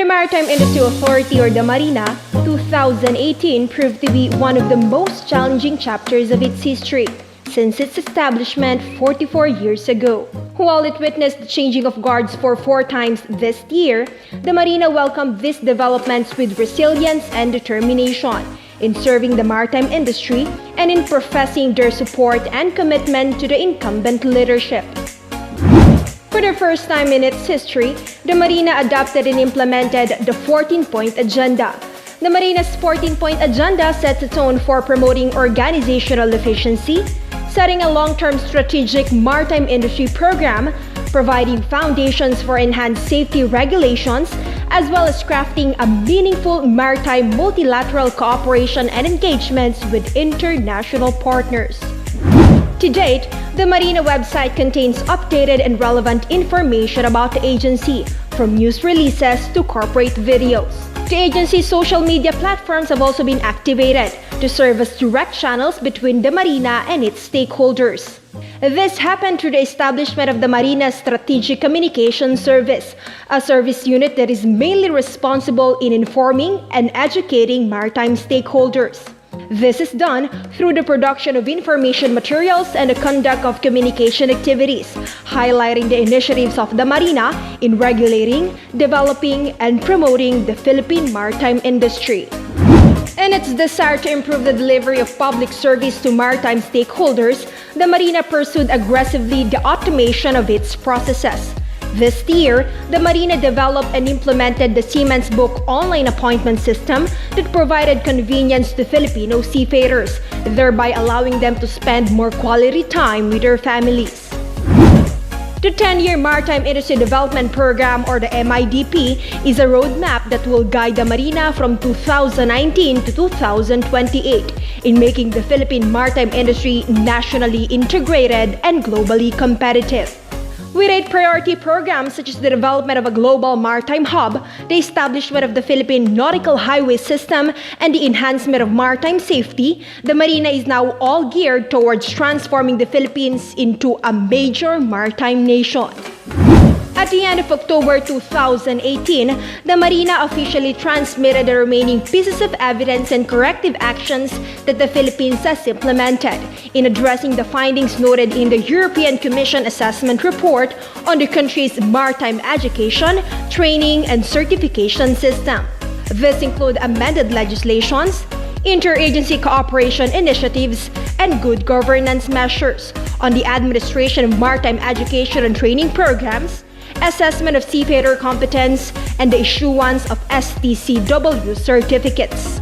the Maritime Industry Authority, or the MARINA, 2018 proved to be one of the most challenging chapters of its history since its establishment 44 years ago. While it witnessed the changing of guards for 4 times this year, the MARINA welcomed these developments with resilience and determination in serving the maritime industry and in professing their support and commitment to the incumbent leadership. For the first time in its history, the MARINA adopted and implemented the 14-point agenda. The MARINA's 14-point agenda sets a tone for promoting organizational efficiency, setting a long-term strategic maritime industry program, providing foundations for enhanced safety regulations, as well as crafting a meaningful maritime multilateral cooperation and engagements with international partners. To date, the MARINA website contains updated and relevant information about the agency, from news releases to corporate videos. The agency's social media platforms have also been activated to serve as direct channels between the MARINA and its stakeholders. This happened through the establishment of the MARINA Strategic Communication Service, a service unit that is mainly responsible in informing and educating maritime stakeholders. This is done through the production of information materials and the conduct of communication activities, highlighting the initiatives of the MARINA in regulating, developing, and promoting the Philippine maritime industry. In its desire to improve the delivery of public service to maritime stakeholders, the MARINA pursued aggressively the automation of its processes. This year, the MARINA developed and implemented the Seaman's Book online appointment system that provided convenience to Filipino seafarers, thereby allowing them to spend more quality time with their families. The 10-year Maritime Industry Development Program, or the MIDP, is a roadmap that will guide the MARINA from 2019 to 2028 in making the Philippine maritime industry nationally integrated and globally competitive. With 8 priority programs such as the development of a global maritime hub, the establishment of the Philippine Nautical Highway System, and the enhancement of maritime safety, the MARINA is now all geared towards transforming the Philippines into a major maritime nation. At the end of October 2018, the MARINA officially transmitted the remaining pieces of evidence and corrective actions that the Philippines has implemented in addressing the findings noted in the European Commission Assessment Report on the country's maritime education, training, and certification system. This include amended legislations, interagency cooperation initiatives, and good governance measures on the administration of maritime education and training programs, assessment of seafarer competence, and the issuance of STCW certificates.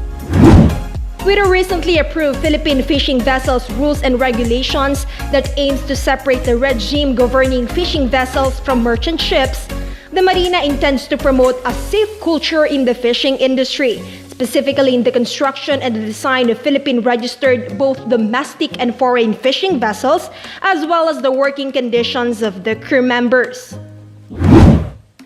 With a recently approved Philippine Fishing Vessels Rules and Regulations that aims to separate the regime governing fishing vessels from merchant ships, the MARINA intends to promote a safe culture in the fishing industry, specifically in the construction and the design of Philippine-registered both domestic and foreign fishing vessels, as well as the working conditions of the crew members.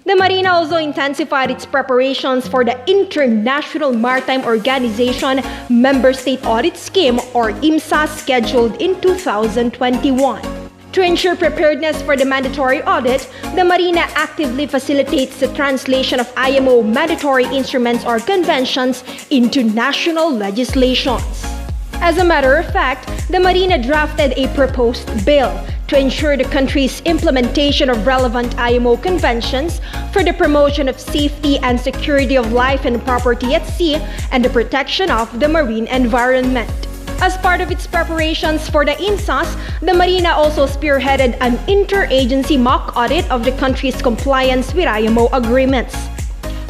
The MARINA also intensified its preparations for the International Maritime Organization Member State Audit Scheme, or IMSA, scheduled in 2021. To ensure preparedness for the mandatory audit, the MARINA actively facilitates the translation of IMO mandatory instruments or conventions into national legislations. As a matter of fact, the MARINA drafted a proposed bill to ensure the country's implementation of relevant IMO conventions for the promotion of safety and security of life and property at sea and the protection of the marine environment. As part of its preparations for the IMSAs, the MARINA also spearheaded an interagency mock audit of the country's compliance with IMO agreements.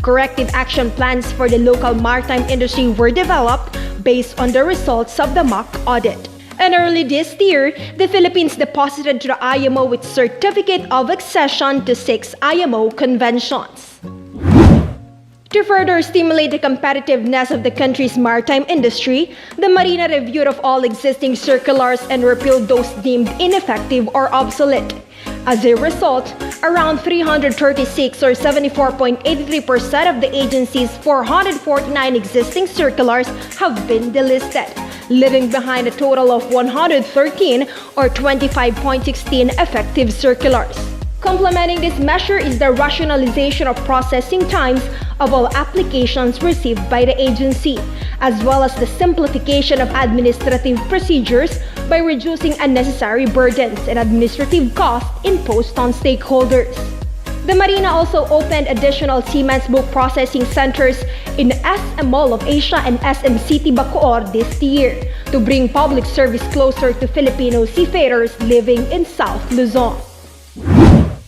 Corrective action plans for the local maritime industry were developed based on the results of the mock audit. And early this year, the Philippines deposited to the IMO its certificate of accession to 6 IMO conventions. To further stimulate the competitiveness of the country's maritime industry, the MARINA reviewed of all existing circulars and repealed those deemed ineffective or obsolete. As a result, around 336 or 74.83% of the agency's 449 existing circulars have been delisted, leaving behind a total of 113 or 25.16 effective circulars. Complementing this measure is the rationalization of processing times of all applications received by the agency, as well as the simplification of administrative procedures by reducing unnecessary burdens and administrative costs imposed on stakeholders. The Marina also opened additional Siemens book processing centers in SM Mall of Asia and SM City Bacoor this year to bring public service closer to Filipino seafarers living in South Luzon.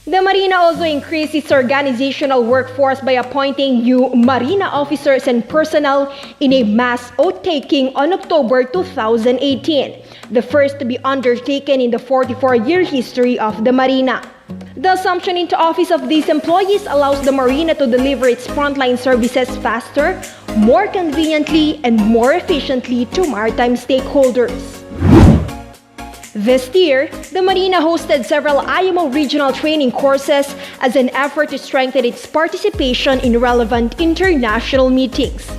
The Marina also increased its organizational workforce by appointing new Marina officers and personnel in a mass oath-taking on October 2018, the first to be undertaken in the 44-year history of the Marina. The assumption into office of these employees allows the Marina to deliver its frontline services faster, more conveniently, and more efficiently to maritime stakeholders. This year, the Marina hosted several IMO regional training courses as an effort to strengthen its participation in relevant international meetings.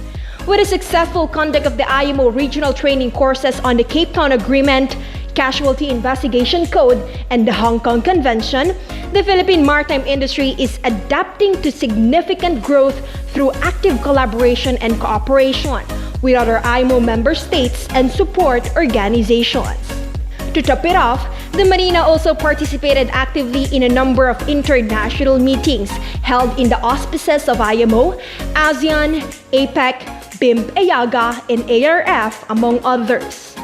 With the successful conduct of the IMO regional training courses on the Cape Town Agreement, Casualty Investigation Code, and the Hong Kong Convention, the Philippine maritime industry is adapting to significant growth through active collaboration and cooperation with other IMO member states and support organizations. To top it off, the Marina also participated actively in a number of international meetings held in the auspices of IMO, ASEAN, APEC, BIMP-AYAGA, and ARF, among others.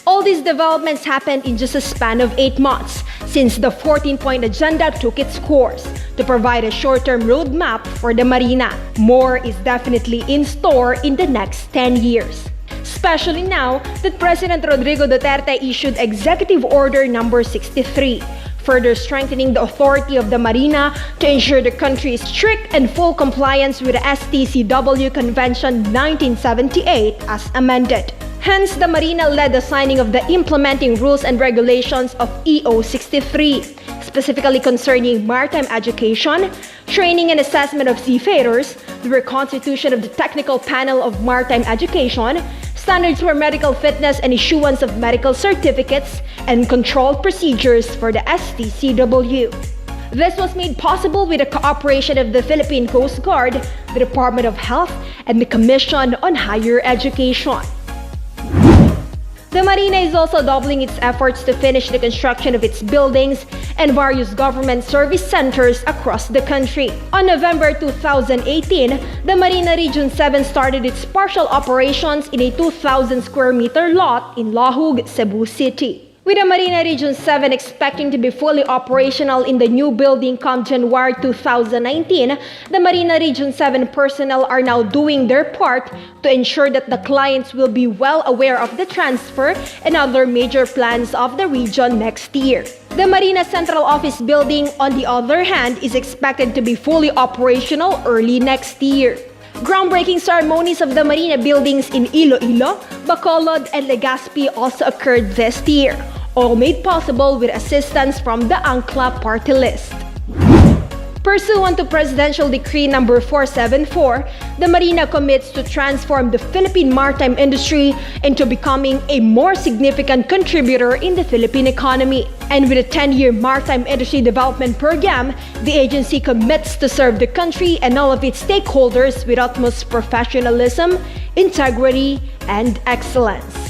All these developments happened in just a span of 8 months since the 14-point agenda took its course to provide a short-term roadmap for the Marina. More is definitely in store in the next 10 years. Especially now that President Rodrigo Duterte issued Executive Order No. 63, further strengthening the authority of the Marina to ensure the country is strict and full compliance with the STCW Convention 1978 as amended. Hence, the Marina led the signing of the implementing rules and regulations of EO 63, specifically concerning maritime education, training and assessment of seafarers, the reconstitution of the Technical Panel of Maritime Education, standards for medical fitness and issuance of medical certificates, and controlled procedures for the STCW. This was made possible with the cooperation of the Philippine Coast Guard, the Department of Health, and the Commission on Higher Education. The Marina is also doubling its efforts to finish the construction of its buildings and various government service centers across the country. On November 2018, the Marina Region 7 started its partial operations in a 2,000 square meter lot in Lahug, Cebu City. With the Marina Region 7 expecting to be fully operational in the new building come January 2019, the Marina Region 7 personnel are now doing their part to ensure that the clients will be well aware of the transfer and other major plans of the region next year. The Marina Central Office building, on the other hand, is expected to be fully operational early next year. Groundbreaking ceremonies of the Marina buildings in Iloilo, Bacolod, and Legazpi also occurred this year, all made possible with assistance from the ANCLA party list. Pursuant to Presidential Decree No. 474, the Marina commits to transform the Philippine maritime industry into becoming a more significant contributor in the Philippine economy. And with a 10-year Maritime Industry Development Program, the agency commits to serve the country and all of its stakeholders with utmost professionalism, integrity, and excellence.